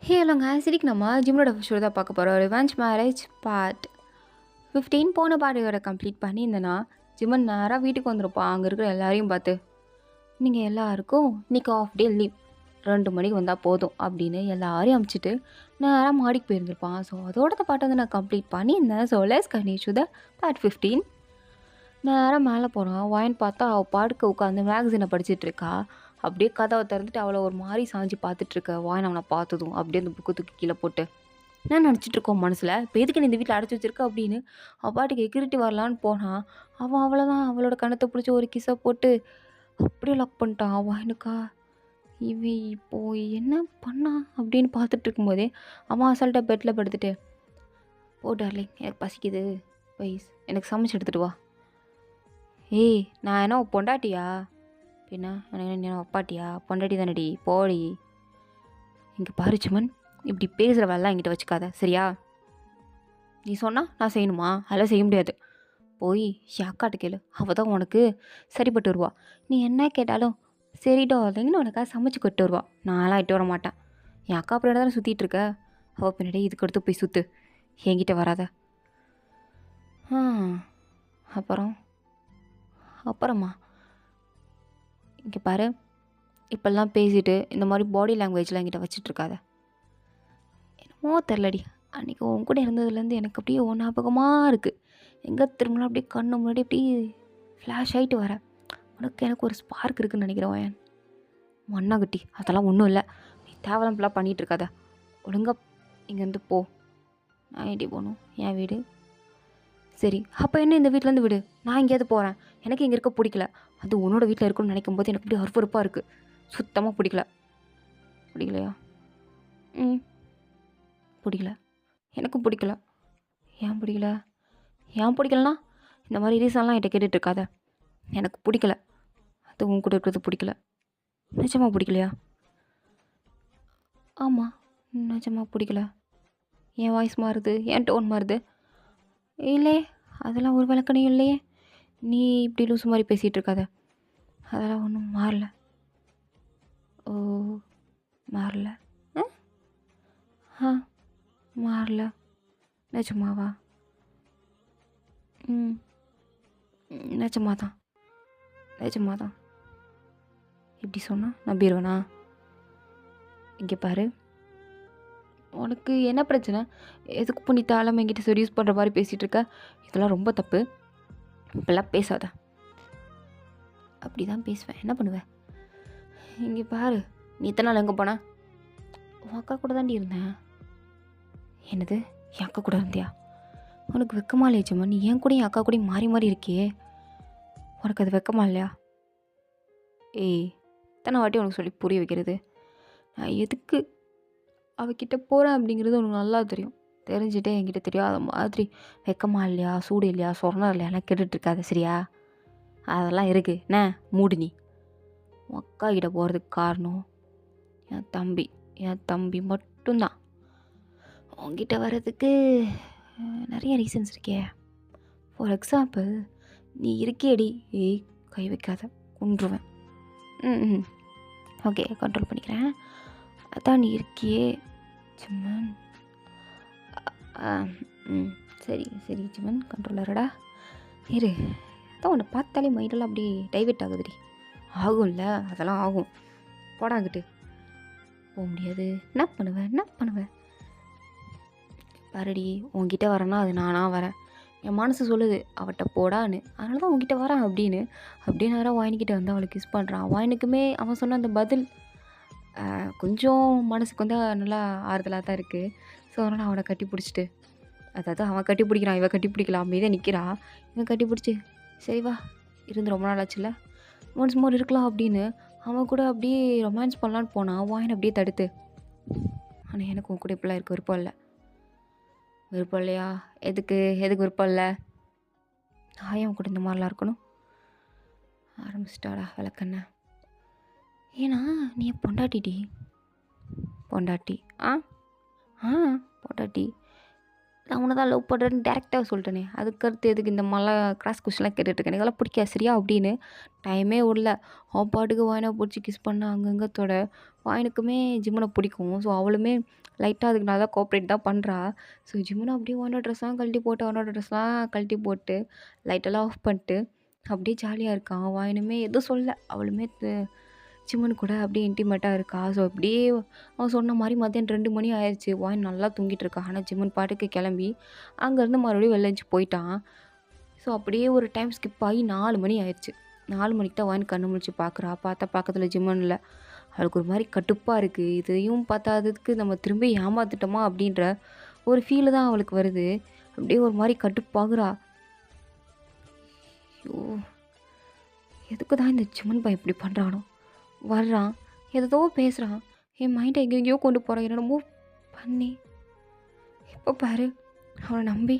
ஹலோங்க இன்னைக்கு நம்ம ஜிம்மோட ஷோ தான் பார்க்க போகிறோம். ரிவெஞ்ச் மேரேஜ் பார்ட் 15 போன பாடயோட கம்ப்ளீட் பண்ணியிருந்தேன்னா ஜிம்மன் நேராக வீட்டுக்கு வந்திருப்பான். அங்கே இருக்கிற எல்லாரையும் பார்த்து, நீங்கள் எல்லாருக்கும் இன்றைக்கி ஆஃப் டே லீவ், 2 மணிக்கு வந்தால் போதும் அப்படின்னு எல்லாரையும் அமுச்சிட்டு நேராக மாடிக்கு போயிருந்திருப்பான். ஸோ அதோட பாட்டை வந்து நான் கம்ப்ளீட் பண்ணியிருந்தேன். So let's continue the part 15. நேராக மேலே போகிறான். வாயின்னு பார்த்தா அவள் பாட்டுக்கு உட்காந்து மேகசினை படிச்சுட்டு இருக்கா. அப்படியே கதவை திறந்துட்டு அவளை ஒரு மாதிரி சாஞ்சி பார்த்துட்ருக்க. வாயின் அவனை பார்த்ததும் அப்படியே அந்த புக்கு தூக்கி கீழே போட்டு, நான் நினச்சிட்ருக்கோம் மனசில், இப்போ எதுக்கு நீ இந்த வீட்டில் அடைச்சி வச்சிருக்க அப்படின்னு அவள் பாட்டுக்கு எக்யூரிட்டி வரலான்னு போனான். அவன் அவ்வளோதான் அவளோட கணத்தை பிடிச்சி ஒரு கிஸ்ஸை போட்டு அப்படியே லாக் பண்ணிட்டான். வாயினுக்கா இவன் இப்போது என்ன பண்ணா அப்படின்னு பார்த்துட்டு இருக்கும்போதே அவன் அசால்ட்டாக பெட்டில் படுத்துட்டு, ஓ டார்லிங் எனக்கு பசிக்குது, வைஸ் எனக்கு சமைச்சு எடுத்துகிட்டு வா. ஏய் நான் என்ன பொண்டாட்டியா? பின்ன எனக்கு என்ன அப்பாட்டியா? பொண்டாட்டி தானடி, போடி. இங்கே பாரு சுமன், இப்படி பேசுகிற வேலைலாம் என்கிட்ட வச்சுக்காத சரியா? நீ சொன்னால் நான் செய்யணுமா? அதெல்லாம் செய்ய முடியாது. போய் என் அக்காட்ட கேளு, அவள் தான் உனக்கு சரிப்பட்டு வருவா. நீ என்ன கேட்டாலும் சரிடா இல்லைங்கன்னு உனக்காக சமைச்சு கொட்டு வருவா. நான்லாம் இட்டு வர மாட்டேன். என் அக்கா பின்னாடி தானே சுற்றிட்டு இருக்க, அவள் பின்னாடி இதுக்கு அடுத்து போய் சுற்று, என்கிட்ட வராத. அப்புறமா இங்கே பாரு, இப்போல்லாம் பேசிட்டு இந்த மாதிரி பாடி லாங்குவேஜ்லாம் என்கிட்ட வச்சிட்ருக்காத. என்னமோ தெரிலடி, அன்றைக்கி உன் கூட இருந்ததுலேருந்து எனக்கு அப்படியே ஞாபகமாக இருக்குது. எங்கே திரும்பலாம் அப்படியே கண்ணு முன்னாடி அப்படியே ஃப்ளாஷ் ஆகிட்டு வரேன். எனக்கு ஒரு ஸ்பார்க் இருக்குதுன்னு நினைக்கிறேன். ஏன் மண்ணாகுட்டி, அதெல்லாம் ஒன்றும் இல்லை. நீ தேவலாம் ஃபுல்லாக பண்ணிகிட்டு இருக்காத. ஒழுங்காக இங்கேருந்து போ. நான் எப்படி போகணும்? என் வீடு. சரி அப்போ என்ன இந்த வீட்டிலேருந்து விடு, நான் எங்கேயாவது போகிறேன். எனக்கு இங்கே இருக்க பிடிக்கல. அது உன்னோட வீட்டில் இருக்குன்னு நினைக்கும் போது எனக்கு அப்படியே அறுவறுப்பாக இருக்குது. சுத்தமாக பிடிக்கலையா? பிடிக்கல. எனக்கும் பிடிக்கல. ஏன் பிடிக்கலனா இந்த மாதிரி ரீசன்லாம் என்கிட்ட கேட்டுட்ருக்காத. எனக்கு பிடிக்கல. அது உன் கூட இருக்கிறது பிடிக்கல. நிஜமாக பிடிக்கலையா? ஆமாம், நிஜமாக பிடிக்கல. என் வாய்ஸ் மாறுது, என் டோன் மாறுது. இல்லை அதெல்லாம் ஒரு விளக்கணையும் இல்லையே. நீ இப்படி லூசு மாதிரி பேசிகிட்டு இருக்காத. அதெல்லாம் ஒன்றும் மாறல. ஓ மாறல? மாறல. நிஜமாவா? நிஜமாதான். இப்படி சொன்னால் நம்பிடுவேனா? இங்கே பாரு, உனக்கு என்ன பிரச்சனை? எதுக்கு புண்ணித்தாலும் என்கிட்ட சர்வீஸ் பண்ணுற மாதிரி பேசிகிட்டு இருக்க? இதெல்லாம் ரொம்ப தப்பு. இப்பெல்லாம் பேசாத. அப்படி தான் பேசுவேன், என்ன பண்ணுவேன்? இங்கே பாரு, நீ இத்தனை நாள் எங்கே போன? உன் அக்கா கூட தாண்டி இருந்தேன். என்னது, என் அக்கா கூட இருந்தியா? உனக்கு வெக்கமா இல்லையா சும்மா? நீ என் கூட என் அக்கா கூட மாறி மாறி இருக்கியே, உனக்கு அது வெக்கமா இல்லையா? ஏய், இத்தனை வாட்டி உனக்கு சொல்லி புரிய வைக்கிறது. நான் எதுக்கு அவகிட்ட போகிறேன் அப்படிங்கிறது உனக்கு நல்லா தெரியும். தெரிஞ்சுட்டே என்கிட்ட தெரியாத மாதிரி வெக்கமா இல்லையா, சூடு இல்லையா, சொரணம் இல்லையாலாம் கேட்டுட்ருக்காத சரியா? அதெல்லாம் இருக்குது என்ன மூடு. நீ உன் அக்கா கிட்ட போகிறதுக்கு காரணம் என் தம்பி மட்டும்தான். உங்ககிட்ட வர்றதுக்கு நிறைய ரீசன்ஸ் இருக்கே. ஃபார் எக்ஸாம்பிள், நீ இருக்கேடி. ஏய் கை வைக்காத, கொன்றுவேன். ஓகே கண்ட்ரோல் பண்ணிக்கிறேன். அதான் நீ இருக்கியே சும்மன். சரி சும்மன், கண்ட்ரோலரடா இரு. அதான் உன்னை பார்த்தாலே மைண்டெல்லாம் அப்படி டைவெர்ட் ஆகுதுடி. ஆகும்ல, அதெல்லாம் ஆகும். போடாங்கிட்டு போக முடியாது. என்ன பண்ணுவேன்? பாருடி, உங்ககிட்ட வரேன்னா அது நானாக வரேன். என் மனசு சொல்லுது அவட்ட போடான்னு, அதனால தான் உங்ககிட்ட வரேன் அப்படியே நேரம் வாயின்கிட்ட வந்து அவளை கிஸ் பண்ணுறான். வாயினுக்குமே அவன் சொன்ன அந்த பதில் கொஞ்சம் மனசுக்கு வந்து நல்லா ஆறுதலாக தான் இருக்குது. ஸோ அதனால் அவனை கட்டி பிடிச்சிட்டு, அதாவது அவன் கட்டி பிடிக்கிறான், இவன் கட்டி பிடிக்கலாம், அமைதியாக நிற்கிறா. இவன் கட்டி பிடிச்சி, சரி வா, இருந்து ரொம்ப நாள் ஆச்சுல்ல, ஒன்ஸ் மோர் இருக்கலாம் அப்படின்னு அவன் கூட அப்படியே ரொமான்ஸ் பண்ணலான்னு போனான். வாயின் அப்படியே தடுத்து, ஆனால் எனக்கு உன் கூட இப்படிலாம் இருக்க விருப்பம் இல்லையா? எதுக்கு விருப்பம் இல்லை? அவன் கூட இந்த மாதிரிலாம் இருக்கணும் ஆரம்பிச்சிட்டாடா விளக்கண்ண. ஏன்னா நீ பொண்டாட்டி. பொண்டாட்டி நான் உன்ன தான் லவ் பண்ணுறேன்னு டேரெக்டாக சொல்லிட்டேனே. அதுக்கடுத்து எதுக்கு இந்த மாதிரிலாம் கிராஸ் கொஸ்டின்லாம் கேட்டுட்ருக்க? எனக்கு அதெல்லாம் பிடிக்காது சரியா? அப்படின்னு டைமே விடல. அவன் பாட்டுக்கு வாயின பிடிச்சி கிஸ் பண்ணா அங்கங்க தொட. வாயினுக்குமே ஜிம்மன பிடிக்கும். ஸோ அவளுமே லைட்டா அதுக்கு நல்லா கோஆப்ரேட் தான் பண்றா. ஸோ ஜிம்முன்னு அப்படியே அவனோட ட்ரெஸ்லாம் கழட்டி போட்டு, அவனோட ட்ரெஸ்லாம் கழட்டி போட்டு, லைட்டெல்லாம் ஆஃப் பண்ணிட்டு, அப்படியே ஜாலியா இருக்கான். வாயினுமே எதுவும் சொல்லல. அவளுமே ஜிம்மன் கூட அப்படியே இன்டிமேட்டா இருக்கா. ஸோ அப்படியே அவன் சொன்ன மாரி மதியானம் 2 மணி ஆயிருச்சு. வாயின் நல்லா தூங்கிட்டு இருக்கா. ஆனா ஜிம்மன் பாட்டுக்கு கிளம்பி, அங்கேருந்து மறுபடியும் வெளில எந்திச்சு போயிட்டான். ஸோ அப்படியே ஒரு டைம் ஸ்கிப் ஆகி 4 மணி ஆயிருச்சு. 4 மணிக்கு தான் வாயின் கண்ணு முழிச்சு பார்க்குறா. பார்த்தா பக்கத்துல ஜிம்மன் இல்ல. அவளுக்கு ஒரு மாரி கடுப்பா இருக்கு. இதையும் பத்தாததுக்கு நம்ம திரும்பி ஏமாத்திட்டோமா அப்படின்ற ஒரு ஃபீல் தான் அவளுக்கு வருது. அப்படியே ஒரு மாரி கடுப்பாகுறா. ஐயோ! எதுக்கு தான் இந்த ஜிம்மன் பையன் இப்படி பண்றானோ? வர்றான், ஏதேதோ பேசுறான். என் மைண்ட எங்கெங்கேயோ கொண்டு போறான். என்னென்னமோ பண்ணி, எப்போ பாரு அவன நம்பி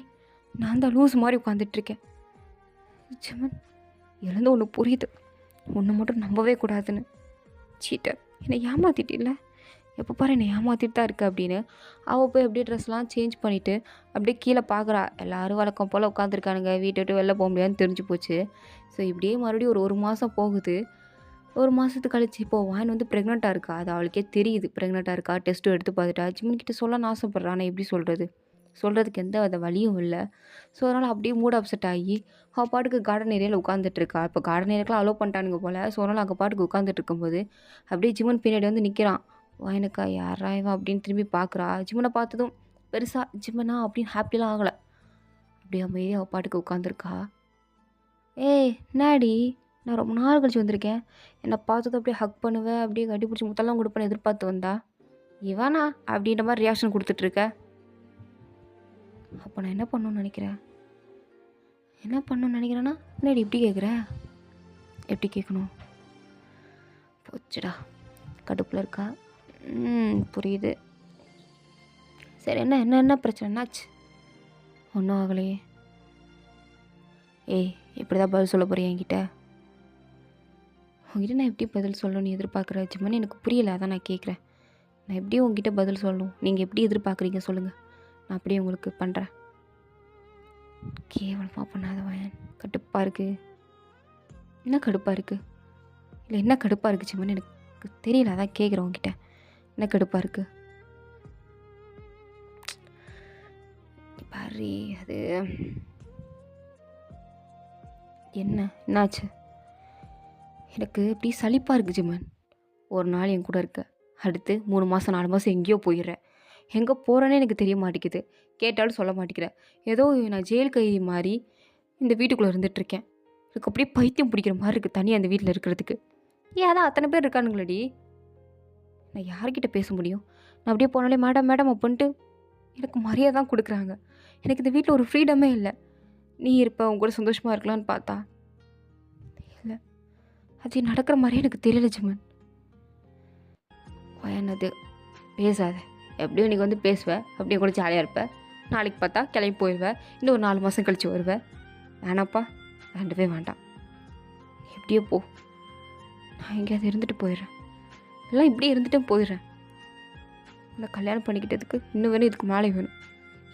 நான் தான் லூஸ் மாரி உட்காந்துட்ருக்கேன். ஜிம்மன் எழுந்து ஒன்று புரியுது. உன்னை மட்டும் நம்பவே கூடாதுன்னு. சீட்டர், என்னை ஏமாத்திட்டில்ல? எப்போ பாரு என்னை ஏமாத்திட்டு தான் இருக்க அப்படின்னு. அவள் போய் அப்படியே ட்ரெஸ்லாம் சேஞ்ச் பண்ணிவிட்டு அப்படியே கீழே பார்க்குறா. எல்லோரும் வழக்கம் போல் உட்காந்துருக்கானுங்க. வீட்டை விட்டு வெளில போக முடியாதுன்னு தெரிஞ்சு போச்சு. ஸோ இப்படியே மறுபடியும் ஒரு மாதம் போகுது. ஒரு மாதத்துக்கு கழிச்சு இப்போது வாயின் வந்து ப்ரெக்னெண்ட்டாக இருக்கா. அது அவளுக்கே தெரியுது ப்ரெக்னெண்ட்டாக இருக்கா. டெஸ்ட்டும் எடுத்து பார்த்துட்டா. ஜிம்மன் கிட்ட சொல்லணும்னு ஆசைப்பட்றா. ஆனால் எப்படி சொல்கிறது? சொல்கிறதுக்கு எந்த வித வழியும் இல்லை. ஸோ அதனால் அப்படியே மூட் அப்செட் ஆகி அவள் பாட்டுக்கு கார்டன் ஏரியாவில் உட்காந்துட்ருக்கா. இப்போ கார்டன் ஏரியாக்கெலாம் அலோவ் பண்ணிட்டானுங்க போல். ஸோ அதனால் அங்கே பாட்டுக்கு உட்காந்துட்டு இருக்கும்போது அப்படியே ஜிம்மன் பின்னாடி வந்து நிற்கிறான். வாயினுக்கா யாரா இவன் அப்படின்னு திரும்பி பார்க்குறா. ஜிம்மனை பார்த்ததும் பெருசாக ஜிம்மனா அப்படின்னு ஹாப்பிலாம் ஆகலை. அப்படியே அமைதியாக அவள் பாட்டுக்கு உட்காந்துருக்கா. ஏய் என்னாடி, நான் ரொம்ப நாள் கழிச்சு வந்திருக்கேன். என்னை பார்த்ததும் அப்படியே ஹக் பண்ணுவேன், அப்படியே கட்டி பிடிச்சி முத்தெல்லாம் கொடுப்பேன்னு எதிர்பார்த்து வந்தா, இவனா அப்படின்ற மாதிரி ரியாக்ஷன் கொடுத்துட்ருக்க. அப்போ நான் என்ன பண்ணணும்னு நினைக்கிறேன்? என்ன பண்ணணும்னு நினைக்கிறேன்னா என்னடி இப்படி கேட்குற? எப்படி கேட்கணும்? போச்சுடா, கடுப்பில் இருக்கா. புரியுது. சரி, என்ன என்ன என்ன பிரச்சனை? என்னாச்சு? ஒன்றும் ஆகலையே. ஏய், இப்படி தான் பதில் சொல்ல போறியா என்கிட்ட? உங்ககிட்ட நான் எப்படி பதில் சொல்லணும்னு எதிர்பார்க்குற ஜிம்மன்? எனக்கு புரியலை, அதான் நான் கேட்குறேன். நான் எப்படி உங்ககிட்ட பதில் சொல்லணும்? நீங்கள் எப்படி எதிர்பார்க்குறீங்க சொல்லுங்கள், நான் அப்படியே உங்களுக்கு பண்ணுறேன். கேவலமாக பண்ணாத வாயன். கடுப்பாக இருக்குது. என்ன கடுப்பாக இருக்குது? இல்லை என்ன கடுப்பாக இருக்குது ஜிம்மன்? எனக்கு தெரியல, அதான் கேட்குறேன் உங்ககிட்ட. என்ன கடுப்பாக இருக்குது? பாரு, அது என்னாச்சு? எனக்கு இப்படி சலிப்பாக இருக்குது ஜிம்மன். ஒரு நாள் என் கூட இருக்க, அடுத்து 3 மாதம் 4 மாதம் எங்கேயோ போயிடுறேன். எங்கே போகிறேன்னே எனக்கு தெரிய மாட்டேங்குது. கேட்டாலும் சொல்ல மாட்டேங்கிறேன். ஏதோ நான் ஜெயில் கைதி மாதிரி இந்த வீட்டுக்குள்ளே இருந்துகிட்ருக்கேன். எனக்கு அப்படியே பைத்தியம் பிடிக்கிற மாதிரி இருக்குது தனியாக அந்த வீட்டில் இருக்கிறதுக்கு. ஏன் அதான் அத்தனை பேர் இருக்கானுங்களடி, நான் யார்கிட்ட பேச முடியும்? நான் அப்படியே போனாலே மேடம் மேடம் அப்படின்ட்டு எனக்கு மரியாதை தான் கொடுக்குறாங்க. எனக்கு இந்த வீட்டில் ஒரு ஃப்ரீடமே இல்லை. நீ இருப்ப, உங்க கூட சந்தோஷமாக இருக்கலான்னு பார்த்தா இல்லை, அது நடக்கிற மாதிரியே எனக்கு தெரியல ஜிம்மன். என்னது பேசாத. எப்படியும் இன்றைக்கி வந்து பேசுவேன், அப்படியே கூட ஜாலியாக இருப்பேன். நாளைக்கு பார்த்தா கிளம்பி போயிடுவேன். இன்னும் ஒரு 4 மாதம் கழித்து வருவேன். வேணாப்பா, வேண்டவே வேண்டாம். எப்படியோ போ, நான் எங்கேயாவது இருந்துட்டு போயிடுறேன். எல்லாம் இப்படியே இருந்துகிட்டே போயிடுறேன். உன்னை கல்யாணம் பண்ணிக்கிட்டதுக்கு இன்னும் வேணும், இதுக்கு மேலே வேணும்.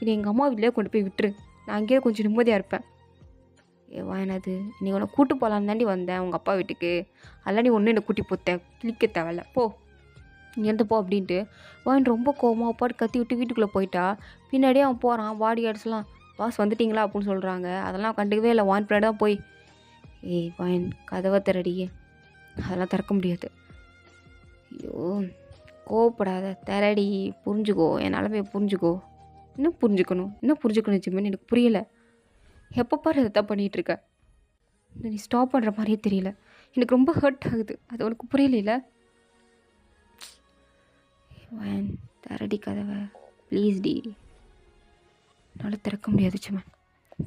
இனி எங்கள் அம்மா வீட்டிலே கொண்டு போய் விட்டுரு. நான் அங்கேயே கொஞ்சம் நிம்மதியாக இருப்பேன். ஏவா என்னது, இன்றைக்கி உன்னை கூட்டு போகலான்னு தாண்டி வந்தேன் உங்கள் அப்பா வீட்டுக்கு. அதெல்லாம் நீ ஒன்றும் என்னை கூட்டி போத்த கிளிக்க தேவையில்ல, போ இங்கேருந்து போ அப்படின்ட்டு வாயின் ரொம்ப கோவமாக அப்பாட்டு கத்தி விட்டு வீட்டுக்குள்ளே போயிட்டா. பின்னாடியே அவன் போகிறான். பாடி கார்ட்ஸ்லாம் பாஸ் வந்துட்டிங்களா அப்படின்னு சொல்கிறாங்க. அதெல்லாம் கண்டுக்கவே இல்லை. வாயின் பின்னாடி தான் போய், ஏய் வாயின் கதவை திறடியே, அதெல்லாம் திறக்க முடியாது. ஐயோ கோவப்படாத, திறடி, புரிஞ்சுக்கோ, என் நிலமையை புரிஞ்சுக்கோ. இன்னும் புரிஞ்சுக்கணும் ஜிம்மன், எனக்கு புரியலை. எப்போ பாரு அதை தான் பண்ணிகிட்ருக்க. நீ ஸ்டாப் பண்ணுற மாதிரியே தெரியல. எனக்கு ரொம்ப ஹர்ட் ஆகுது. அது உனக்கு புரியல? வாயன் திறடி கதவை ப்ளீஸ் டி. என்னால் திறக்க முடியாது ஜிம்மன்,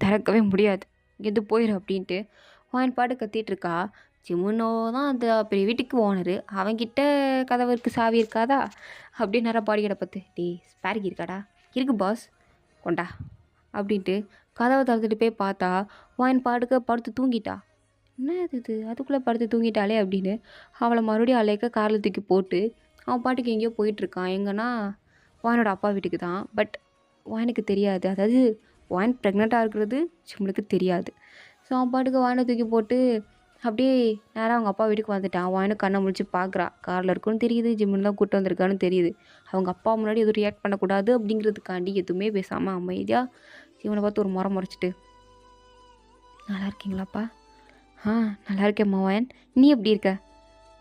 திறக்கவே முடியாது. எது போயிடும் அப்படின்ட்டு வாயன் பாட்டு கத்திட்டு இருக்கா. ஜிம்முனோ தான் அந்த பெரிய வீட்டுக்கு ஓனரு. அவன்கிட்ட கதவு இருக்குது, சாவி இருக்காதா? அப்படியே நேராக பாடிக்கடை பார்த்து, டே ஸ்பேரிக்கு இருக்காடா? இருக்கு பாஸ், கொண்டா அப்படின்ட்டு கதவை திறந்துட்டு போய் பார்த்தா வாயின் பாட்டுக்க படுத்து தூங்கிட்டா. என்ன இது, அதுக்குள்ளே படுத்து தூங்கிட்டாளே அப்படின்னு அவளை மறுபடியும் அலைக்க காரில் தூக்கி போட்டு அவன் பாட்டுக்கு எங்கேயோ போயிட்டுருக்கான். எங்கன்னா வாயனோட அப்பா வீட்டுக்கு தான். பட் வாயனுக்கு தெரியாது. அதாவது வாயன் ப்ரெக்னெண்ட்டாக இருக்கிறது ஜிம்முனுக்கு தெரியாது. ஸோ அவன் பாட்டுக்கு வாயனை தூக்கி போட்டு அப்படியே நேராக அவங்க அப்பா வீட்டுக்கு வந்துட்டான். வாயனும் கண்ணை முழிச்சு பார்க்குறா. காரில் இருக்குன்னு தெரியுது, ஜிம்முன்னு தான் கூப்பிட்டு வந்திருக்கான்னு தெரியுது. அவங்க அப்பா முன்னாடி எதுவும் ரியாக்ட் பண்ணக்கூடாது அப்படிங்கிறதுக்காண்டி எதுவுமே பேசாமல் அமைதியாக இவனை பார்த்து ஒரு முறை முறைச்சிட்டு, நல்லா இருக்கீங்களாப்பா? ஆ நல்லா இருக்கேம்மா வாயன். நீ எப்படி இருக்க?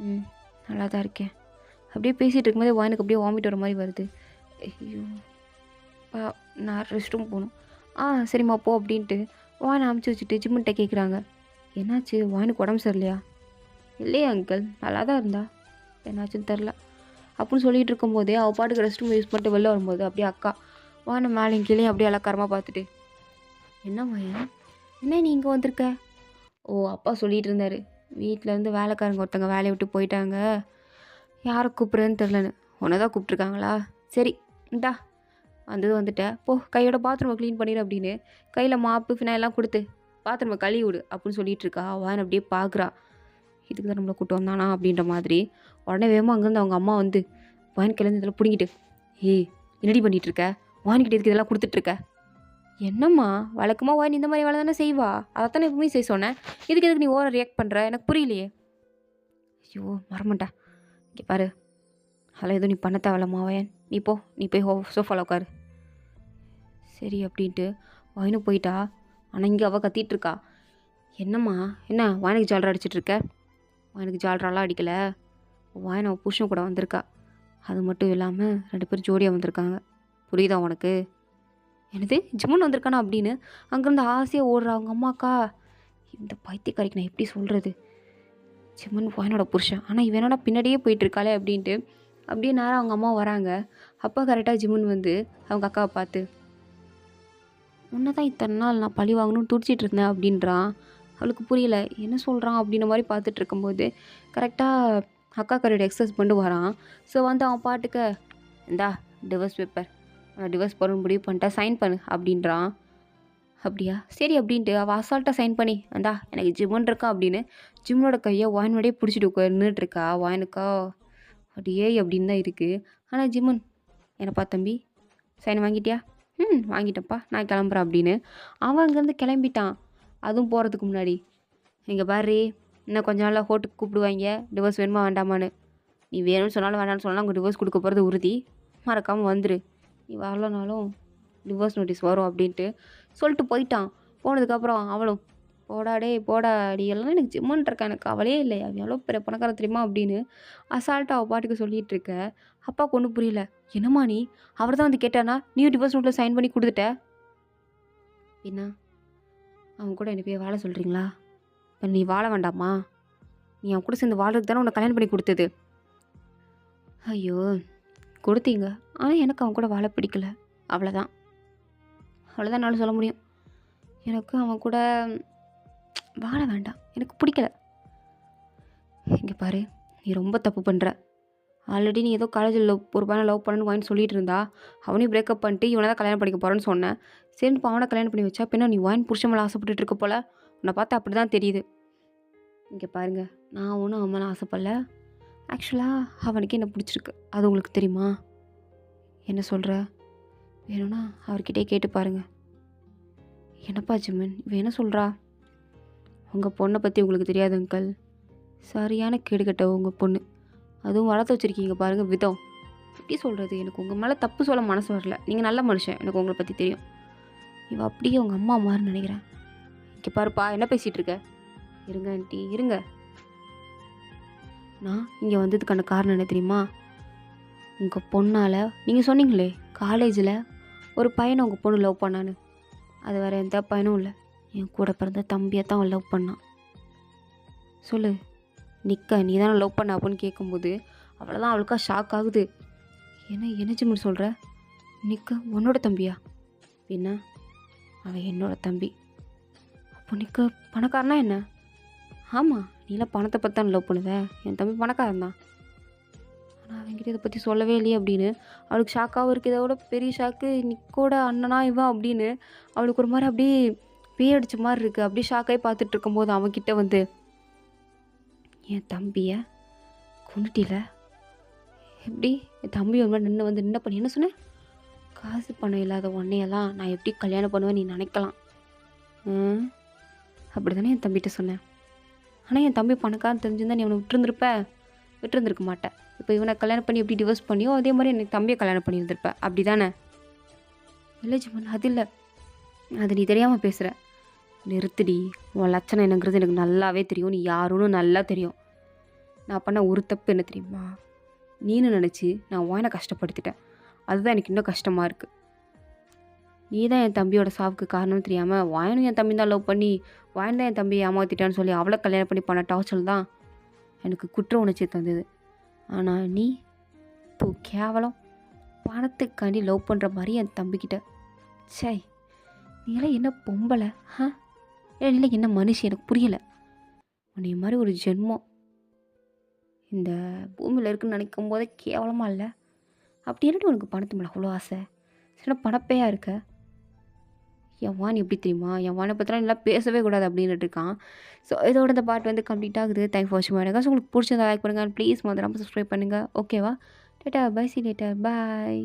ம் நல்லா தான் இருக்கேன். அப்படியே பேசிகிட்டு இருக்கும்போதே வாயனுக்கு அப்படியே வாமிட் வர மாதிரி வருது. ஐயோ பா, நான் ரெஸ்ட் ரூம் போகணும். சரிம்மா போ அப்படின்ட்டு வாயனை அமுச்சு வச்சுட்டு ஜிம்முன்ட்ட கேட்குறாங்க, என்னாச்சு வாயனுக்கு உடம்பு சரியில்லையா? இல்லையே அங்கிள், நல்லா தான் இருந்தா, என்னாச்சுன்னு தெரில அப்படின்னு சொல்லிட்டு இருக்கும்போதே அவள் பாட்டுக்கு ரெஸ்ட் ரூம் யூஸ் பண்ணிட்டு வெளில வரும்போது அப்படியே அக்கா வாயனை மேலேயும் கீழே அப்படியே அலக்காரமாக பார்த்துட்டு, என்ன வாயன், என்ன நீ இங்கே வந்திருக்க? ஓ அப்பா சொல்லிட்டு இருந்தாரு, வீட்டிலேருந்து வேலைக்காரங்க ஒருத்தங்க வேலையை விட்டு போயிட்டாங்க, யாரை கூப்பிட்றதுன்னு தெரிலன்னு. உன்னை தான் கூப்பிட்ருக்காங்களா? சரி இந்தா வந்துட்டேன், போ கையோட பாத்ரூமை க்ளீன் பண்ணிடு அப்படின்னு கையில் மாப்பு ஃபினாயிலாம் கொடுத்து பாத்ரூமை கழுவி விடு அப்படின்னு சொல்லிட்டு இருக்கா. வான் அப்படியே பார்க்குறா, இதுக்கு தான் நம்மளை கூப்பிட்டு வந்தானா அப்படின்ற மாதிரி. உடனே வேகமாக அங்கேருந்து அவங்க அம்மா வந்து வான் கிளந்து இதெல்லாம் பிடிங்கிட்டு, ஏய் என்னடி பண்ணிகிட்டு இருக்க, வானிக்கிட்ட இதுக்கு இதெல்லாம் கொடுத்துட்ருக்க? என்னம்மா வழக்கமாக வாயின் இந்த மாதிரி வேலை தானே செய்வா, அதைத்தானே எப்பவுமே செய்ய சொன்னேன், இதுக்கு எதுக்கு நீ ஓவராக ரியாக்ட் பண்ணுற, எனக்கு புரியலையே. ஐயோ மறமாட்டா, இங்கே பாரு அதெல்லாம் எதுவும் நீ பண்ண தேவையில்லம்மா வாயன், நீ போய் சோஃபாவில் உட்காரு. சரி அப்படின்ட்டு வாயினும் போயிட்டா. ஆனால் இங்கே அவள் கத்திகிட்ருக்கா, என்னம்மா என்ன வாயனுக்கு ஜாலரா அடிச்சிட்ருக்க? வாயனுக்கு ஜாலராலாம் அடிக்கலை, வாயன் அவள் புருஷன் கூட வந்திருக்கா, அது மட்டும் இல்லாமல் 2 பேர் ஜோடியாக வந்திருக்காங்க, புரியுதா உனக்கு? என்னது ஜிம்முன்னு வந்திருக்கானா அப்படின்னு அங்கேருந்து ஆசையாக ஓடுறா அவங்க அம்மாக்கா. இந்த பைத்தியக்காரிக்கு நான் எப்படி சொல்கிறது, ஜிம்மன் வாயனோட புருஷன், ஆனால் இவனோட பின்னாடியே போயிட்டுருக்காளே அப்படின்ட்டு அப்படியே நேரம் அவங்க அம்மா வராங்க. அப்பா கரெக்டாக ஜிம்முன்னு வந்து அவங்க அக்காவை பார்த்து, உன்னை தான் இத்தனை நாள் நான் பழி வாங்கணும்னு துடிச்சிட்டு இருந்தேன் அப்படின்றான். அவளுக்கு புரியல என்ன சொல்கிறான் அப்படின்ற மாதிரி பார்த்துட்டு இருக்கும்போது கரெக்டாக அக்கா கரையோட எக்ஸஸ் பண்ணிட்டு வரான். ஸோ வந்து அவன் பாட்டுக்கு, இந்தா டிவோர்ஸ் பேப்பர், நான் டிவோர்ஸ் பண்ண முடிவு பண்ணிட்டேன், சைன் பண்ணு அப்படின்றான். அப்படியா சரி அப்படின்ட்டு அவள் அசால்ட்டாக சைன் பண்ணி, இந்தா எனக்கு ஜிம்முன்னு இருக்கா அப்படின்னு ஜிம்மனோட கையை வாயினோடய பிடிச்சிட்டு நின்றுட்டுருக்கா. வாயனுக்கா அப்படியே அப்படின்னு தான் இருக்குது. ஆனால் ஜிம்மன், என்னப்பா தம்பி சைன் வாங்கிட்டியா? வாங்கிட்டேன்ப்பா நான் கிளம்புறேன் அப்படின்னு அவன் அங்கேருந்து கிளம்பிட்டான். அதுவும் போகிறதுக்கு முன்னாடி, இங்கே பாரு இன்னும் கொஞ்ச நாளில் ஹோட்டுக்கு கூப்பிடுவாங்க டிவோர்ஸ் வேணுமா வேண்டாமான்னு, நீ வேணும்னு சொன்னாலும் வேண்டாம்னு சொன்னாலும் அவங்க டிவோர்ஸ் கொடுக்க போகிறது உறுதி, மறக்காமல் வந்துரு, நீ வரலனாலும் டிவோர்ஸ் நோட்டீஸ் வரும் அப்படின்ட்டு சொல்லிட்டு போயிட்டான். போனதுக்கப்புறம் அவளும், போடாடே போடாடி எல்லாம் எனக்கு ஜிம்முன்னு இருக்கா, எனக்கு அவளே இல்லை, அவன் எவ்வளோ பெரிய பணக்கார தெரியுமா அப்படின்னு அசால்ட்டாக அவள் பாட்டுக்கு சொல்லிகிட்டு இருக்க. அப்பாவுக்கு ஒன்றும் புரியல, என்னம்மா நீ, அவர் தான் வந்து கேட்டானா நீயும் டிவோர்ஸ் நோட்டில் சைன் பண்ணி கொடுத்துட்ட, பின்னா அவன் கூட என்னை போய் வாழ சொல்கிறீங்களா? இப்போ நீ வாழ வேண்டாமா? நீ அவன் கூட சேர்ந்து வாழ்றதுக்கு தானே உன்னை கல்யாணம் பண்ணி கொடுத்தது. ஐயோ கொடுத்தீங்க, ஆனால் எனக்கு அவன் கூட வாழ பிடிக்கல, அவ்வளோதான் என்னால் சொல்ல முடியும். எனக்கு அவன் கூட வாழ வேண்டாம், எனக்கு பிடிக்கல. இங்கே பாரு நீ ரொம்ப தப்பு பண்ணுற. ஆல்ரெடி நீ ஏதோ காலேஜில் ஒரு பையனை லவ் பண்ணணுன்னு வாங்கி சொல்லிட்டு இருந்தா, அவனையும் பிரேக்கப் பண்ணிட்டு இவனை தான் கல்யாணம் பண்ணிக்க போகிறேன்னு சொன்னேன். சரி இப்போ அவனை கல்யாணம் பண்ணி வச்சா பின்னா நீ வாயின் புருஷன் மேலே ஆசைப்பட்டுட்டு இருக்க போல, உன்னை பார்த்தா அப்படி தான் தெரியுது. இங்கே பாருங்க நான் ஒன்றும் அவன் மேலே ஆசைப்படல, ஆக்சுவலாக அவனுக்கு என்ன பிடிச்சிருக்கு, அது உங்களுக்கு தெரியுமா? என்ன சொல்கிற? வேணும்னா அவர்கிட்டே கேட்டு பாருங்கள். என்னப்பா ஜிம்மன் இவன் என்ன சொல்கிறா? உங்கள் பொண்ணை பற்றி உங்களுக்கு தெரியாது அங்கிள், சரியான கேடு கட்ட உங்கள் பொண்ணு, அதுவும் வளர்த்து வச்சுருக்கீங்க பாருங்கள் விதம். எப்படி சொல்கிறது, எனக்கு உங்கள் மேலே தப்பு சொல்ல மனசு வரல, நீங்கள் நல்ல மனுஷன், எனக்கு உங்களை பற்றி தெரியும். இவள் அப்படியே உங்கள் அம்மா அம்மான்னு நினைக்கிறேன். இங்கே பாருப்பா என்ன பேசிகிட்டு இருக்க? இருங்க ஆண்டி இருங்க, நான் இங்கே வந்ததுக்கான காரணம் என்ன தெரியுமா? உங்கள் பொண்ணால் நீங்கள் சொன்னீங்களே காலேஜில் ஒரு பையனை உங்கள் பொண்ணு லவ் பண்ணான்னு, அது வேறு எந்த பையனும் இல்லை, என் கூட பிறந்த தம்பியை தான் அவன் லவ் பண்ணான். சொல்லு நிக்க, நீ தானே லவ் பண்ண அப்படின்னு கேட்கும்போது அவ்வளோதான் அவளுக்கா ஷாக் ஆகுது. என்ன ஜிம்முன்னு சொல்கிற? நிக்க உன்னோட தம்பியா? என்ன அவன் என்னோட தம்பி. அப்போ நிக்க பணக்காரனா என்ன? ஆமாம் நீலாம் பணத்தை பற்றி தான் லவ் பண்ணுவேன், என் தம்பி பணக்காரன் தான், ஆனால் அவங்ககிட்ட இதை பற்றி சொல்லவே இல்லையே அப்படின்னு அவளுக்கு ஷாக்காகவும் இருக்குது. இதோட பெரிய ஷாக்கு நிக்கோட அண்ணனா இவன் அப்படின்னு அவளுக்கு ஒரு மாதிரி அப்படியே பேயடிச்ச மாதிரி இருக்குது. அப்படியே ஷாக்காகி பார்த்துட்டு இருக்கும்போது அவன்கிட்ட வந்து, என் தம்பியை கொண்டுட்டில? எப்படி என் தம்பி ஒரு மாதிரி நின்று பண்ணி என்ன சொன்னேன்? காசு பணம் இல்லாத உன்னையெல்லாம் நான் எப்படி கல்யாணம் பண்ணுவேன் நீ நினைக்கலாம். ம் அப்படி தானே என் தம்பிகிட்ட சொன்னேன். ஆனால் என் தம்பி பணக்காரன் தெரிஞ்சிருந்தா நீ அவனை விட்டுருந்துருக்க மாட்டேன். இப்போ இவனை கல்யாணம் பண்ணி எப்படி டிவோர்ஸ் பண்ணியோ அதே மாதிரி எனக்கு தம்பியை கல்யாணம் பண்ணி இருந்திருப்பேன். அப்படி தானே? இல்லை ஜிமன், அது இல்லை. அது நீ தெரியாமல் பேசுகிற. நிறுத்துடி. உன் லட்சணம் என்னங்கிறது எனக்கு நல்லாவே தெரியும். நீ யாருன்னு நல்லா தெரியும். நான் பண்ண ஒரு தப்பு என்ன தெரியுமா? நீனு நினச்சி நான் வாயனை கஷ்டப்படுத்திட்டேன். அதுதான் எனக்கு இன்னும் கஷ்டமாக இருக்குது. நீ தான் என் தம்பியோட சாவுக்கு காரணம்னு தெரியாமல் வாயனும் என் தம்பி தான் லவ் பண்ணி வாயன் தான் என் தம்பியை ஏமாற்றிட்டான்னு சொல்லி அவளை கல்யாணம் பண்ணி பண்ண டார்ச்சர் தான் எனக்கு குற்ற உணர்ச்சி தந்தது. ஆனால் நீ கேவலம் பணத்துக்காண்டி லவ் பண்ணுற மாதிரி என் தம்பிக்கிட்ட. சை, நீங்களாம் என்ன பொம்பளை? இல்லை என்ன மனுஷன்? எனக்கு புரியலை. உன்னை மாதிரி ஒரு ஜென்மம் இந்த பூமியில் இருக்குன்னு நினைக்கும் போதே கேவலமாக இல்லை? அப்படி என்னட்டு உனக்கு பணத்து மேலே அவ்வளோ ஆசை? சின்ன பணப்பையாக இருக்க. என் வான் எப்படி தெரியுமா? என் வானை பற்றிலாம் நல்லா பேசவே கூடாது அப்படின்ட்டு இருக்கான். ஸோ இதோட இந்த பாட்டு வந்து கம்ப்ளீட் ஆகுது. தேங்க்ஸ் ஃபார் வாட்சிங். எனக்கு உங்களுக்கு பிடிச்சதை லைக் பண்ணுங்கள். ப்ளீஸ் மறந்துடாமல் சப்ஸ்கிரைப் பண்ணுங்கள். ஓகேவா? லேட்டா பை. C later. பாய்.